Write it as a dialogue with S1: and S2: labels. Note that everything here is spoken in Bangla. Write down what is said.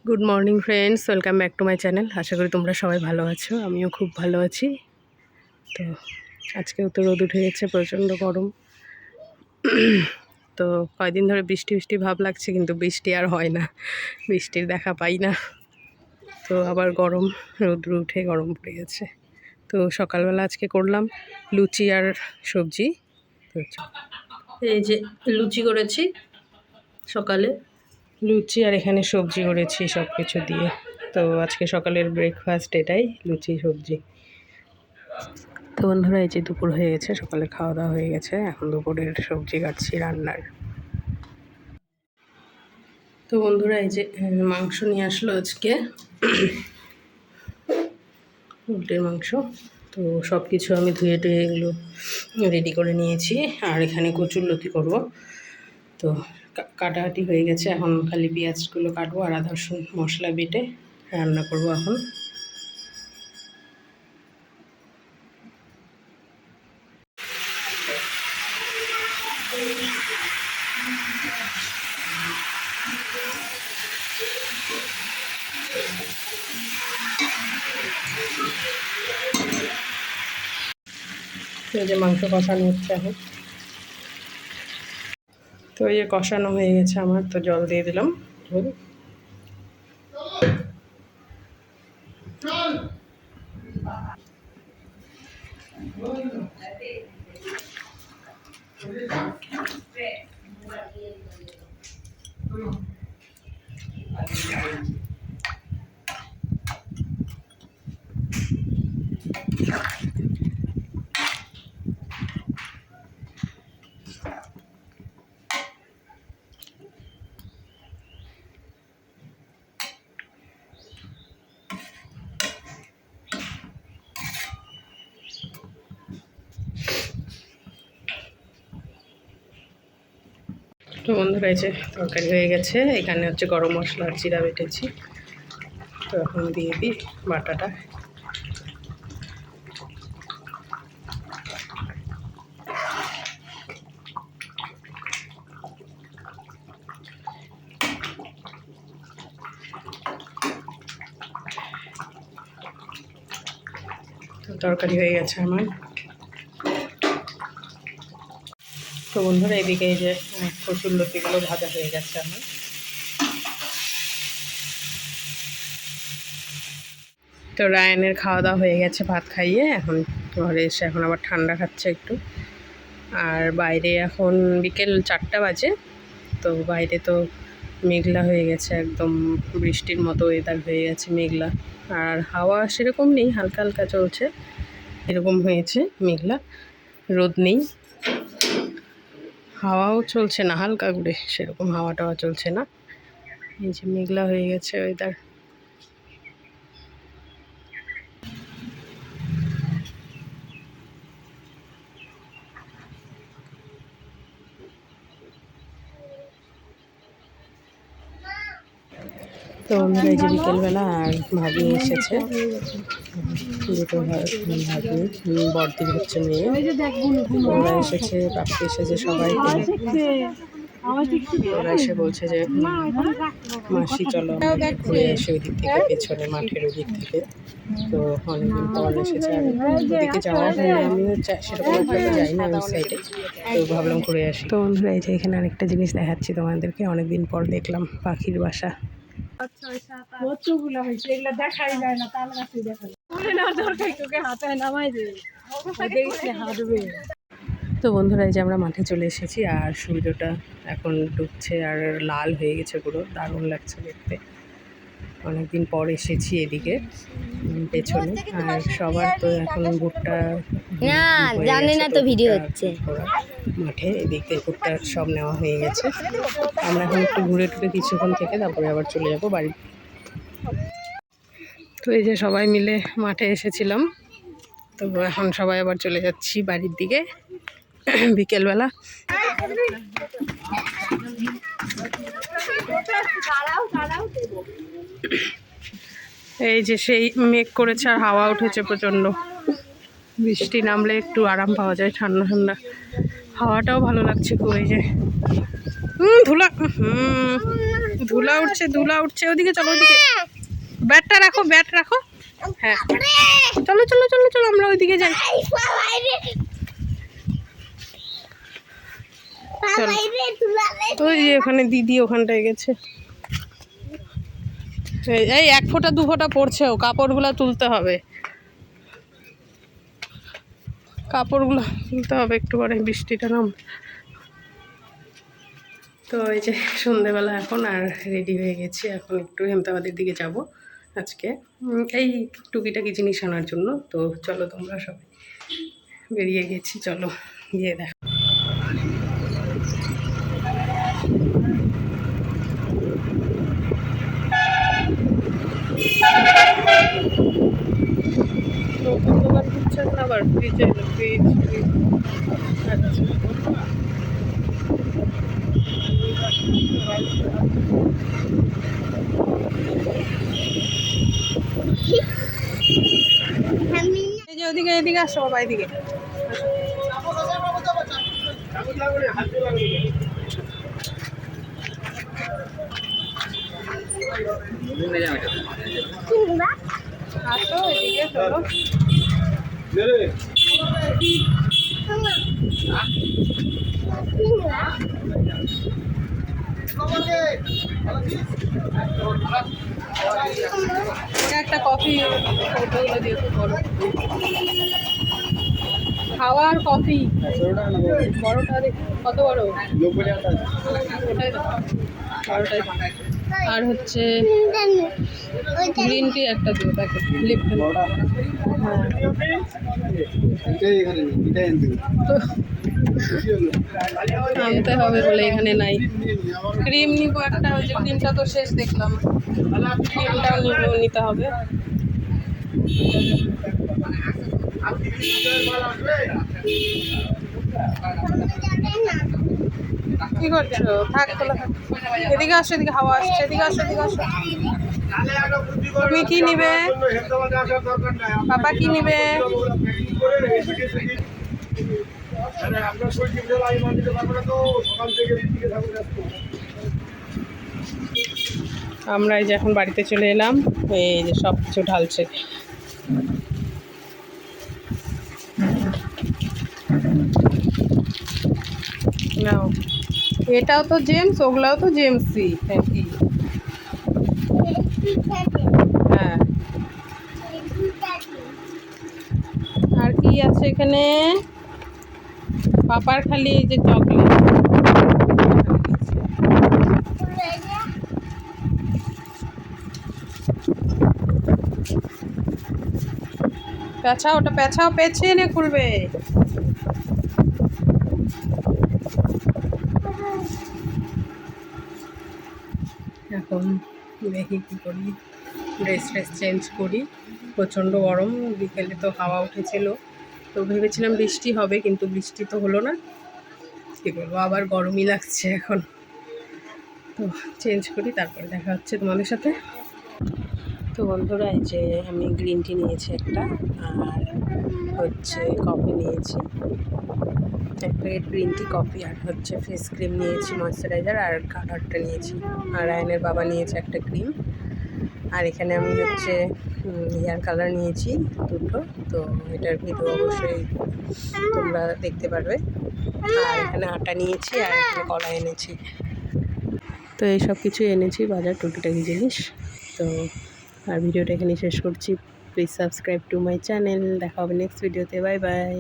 S1: Good morning friends, welcome back to my channel. আশা করি তোমরা সবাই ভালো আছো, আমিও খুব ভালো আছি। তো আজকেও তো রোদ উঠে গেছে, প্রচণ্ড গরম। তো কয়দিন ধরে বৃষ্টি বৃষ্টি ভাব লাগছে, কিন্তু বৃষ্টি আর হয় না, বৃষ্টির দেখা পাই না। তো আবার গরম, রোদ্র উঠে গরম পড়ে গেছে। তো সকালবেলা আজকে করলাম লুচি আর সবজি। এই যে লুচি করেছি সকালে, লুচি আর এখানে সবজি করেছি সব কিছু দিয়ে। তো আজকে সকালের ব্রেকফাস্ট এটাই, লুচি সবজি। তো বন্ধুরা, এই যে দুপুর হয়ে গেছে, সকালে খাওয়া দাওয়া হয়ে গেছে, এখন দুপুরের সবজি কাটছি রান্নার। তো বন্ধুরা, এই যে মাংস নিয়ে আসলো আজকে, পোলট্রির মাংস। তো সব কিছু আমি ধুয়ে টুয়ে এগুলো রেডি করে নিয়েছি। আর এখানে কচুরলতি করব। তো কাটাকাটি হয়ে গেছে, এখন খালি পেঁয়াজগুলো কাটবো আর আদা রসুন মশলা বেটে রান্না করব এখন। এই যে মাংস কষানো হচ্ছে এখন। তো এই যে কষানো হয়ে গেছে আমার, তো জল দিয়ে দিলাম। তো বন্ধুরা, এই যে তরকারি হয়ে গেছে, এখানে হচ্ছে গরম মশলা আর জিরা বেটেছি। তো এখন দিয়ে দিই বাটাটা। তো তরকারি হয়ে গেছে আমার। তো বন্ধুরা, এদিকে এই যে কচুরলতিগুলো ভাজা হয়ে গেছে আমার। তো রায়ানের খাওয়া দাওয়া হয়ে গেছে, ভাত খাইয়ে এখন ঘরে এসে এখন আবার ঠান্ডা খাচ্ছে একটু। আর বাইরে এখন বিকেল 4টা বাজে। তো বাইরে তো মেঘলা হয়ে গেছে, একদম বৃষ্টির মতো ওয়েদার হয়ে গেছে, মেঘলা। আর হাওয়া সেরকম নেই, হালকা হালকা চলছে, এরকম হয়েছে মেঘলা, রোদ নেই। হাওয়াও চলছে না, হালকা করে সেরকম হাওয়া টাওয়া চলছে না, এই যে মেঘলা হয়ে গেছে ওয়েদার। তো আমরা এই যে বিকেলবেলা আর ভাবি এসেছে, দুটো ভাবি, বড়দিন হচ্ছে মেয়ে, ওরা এসেছে, বাপি এসেছে, সবাই। ওরা এসে বলছে যে মাসি চলো আমরা ঘুরে আসি ওই দিক থেকে, পেছনে মাঠের ওই দিক থেকে। তো অনেকদিন পর এসেছে, আর ওদিকে যাওয়া হয় না, আমিও সেরকম একটা যাই না ওই সাইডে। তো ভাবলাম ঘুরে আসি। তো বন্ধুরা, এই যে এখানে আরেকটা জিনিস দেখাচ্ছি তোমাদেরকে, অনেকদিন পর দেখলাম পাখির বাসা। দেখাই যায় না, তাল গাছে দেখা যায়। তো বন্ধুরা, এই যে আমরা মাঠে চলে এসেছি, আর সূর্যটা এখন ডুবছে আর লাল হয়ে গেছে পুরো, দারুণ লাগছে দেখতে। অনেকদিন পর এসেছি এদিকে পেছনে, আর সবার তো এখন ভুট্টা জানে না, তো ভিডিও হচ্ছে মাঠে, এদিকে ভুট্টা সব নেওয়া হয়ে গেছে। আমরা এখন একটু ঘুরে টুরে কিছুক্ষণ থেকে তারপরে আবার চলে যাবো বাড়ি। তো এই যে সবাই মিলে মাঠে এসেছিলাম, তো এখন সবাই আবার চলে যাচ্ছি বাড়ির দিকে বিকেলবেলা। এই যে সেই মেঘ করেছে আর হাওয়া উঠেছে প্রচণ্ড, বৃষ্টি নামলে একটু আরাম পাওয়া যায়, ঠান্ডা ঠান্ডা হাওয়াটাও ভালো লাগছে খুব। এই যে ধুলা ধুলা উঠছে ওদিকে চলো, ওদিকে ব্যাটটা রাখো, ব্যাট রাখো। হ্যাঁ চলো চলো চলো চলো আমরা ওইদিকে যাই। ওই যে ওখানে দিদি ওখানটায় গেছে। এই 1 ফোঁটা 2 ফোঁটা পড়ছে, ও কাপড়গুলো তুলতে হবে, কাপড়গুলো তুলতে হবে একটু পরে, বৃষ্টিটা নাম। তো এই যে সন্ধেবেলা এখন আর রেডি হয়ে গেছি, এখন একটু হেমতাবাদের দিকে যাব আজকে, এই টুকিটাকি জিনিস আনার জন্য। তো চলো তোমরা সবাই বেরিয়ে গেছি, চলো গিয়ে দেখো। আবার ফ্রিজ ফ্রিজ আচ্ছা এই যে ওদিকে, এদিকে আসো বাবা, এদিকে আসো, এদিকে চলো। একটা কফি খাওয়ার কফি বড়টা কত বড়, ওটাই আর হচ্ছে গ্রিন টি একটা দিও প্যাকেট, লিপটন। আনতে হবে বলে এখানে নাই। ক্রিম নিবো একটা, ওই যে ক্রিমটা তো শেষ দেখলাম, ক্রিমটাও নিতে হবে। কি করছো? থাক তোলা থাক, এদিকে আসো, এদিকে হাওয়া আসছে, এদিকে আসো, এদিকে আসো। তুমি কি নিবে? পাপা কি নিবে? আমরা এই যে এখন বাড়িতে চলে এলাম, এই যে সব কিছু ঢালছে। নাও, এটাও তো জেমস, ওগুলাও তো জেমসই। হ্যাঁ, আর কি আছে এখানে? পাপার খালি এই যে চকলেট। পেঁচাও, ওটা পেঁচাও, পেঁচে এনে খুলবে। এখন দেখি কি করি, ড্রেস চেঞ্জ করি। প্রচণ্ড গরম, বিকেলে তো হাওয়া উঠেছিল, তো ভেবেছিলাম বৃষ্টি হবে, কিন্তু বৃষ্টি তো হলো না। কী বলবো, আবার গরমই লাগছে এখন। তো চেঞ্জ করি, তারপরে দেখা হচ্ছে তোমাদের সাথে। তো বন্ধুরা, এই যে আমি গ্রিন টি নিয়েছি একটা, আর হচ্ছে কফি নিয়েছি, এক প্লেট গ্রিন টি, কফি, আর হচ্ছে ফেস ক্রিম নিয়েছি, ময়শ্চারাইজার, আর কালারটা নিয়েছি। আর আয়নের বাবা নিয়েছে একটা ক্রিম। আর এখানে আমি হচ্ছে হেয়ার কালার নিয়েছি দুটো, তো এটার ভিডিও অবশ্যই তোমরা দেখতে পারবে। আর এখানে আটা নিয়েছি, আর এখানে কলা এনেছি। তো এই সব কিছু এনেছি, বাজার টুকিটাকি জিনিস। তো আর ভিডিওটা এখানে শেষ করছি। Please subscribe to my channel. দেখা হবে নেক্সট ভিডিওতে। Bye bye.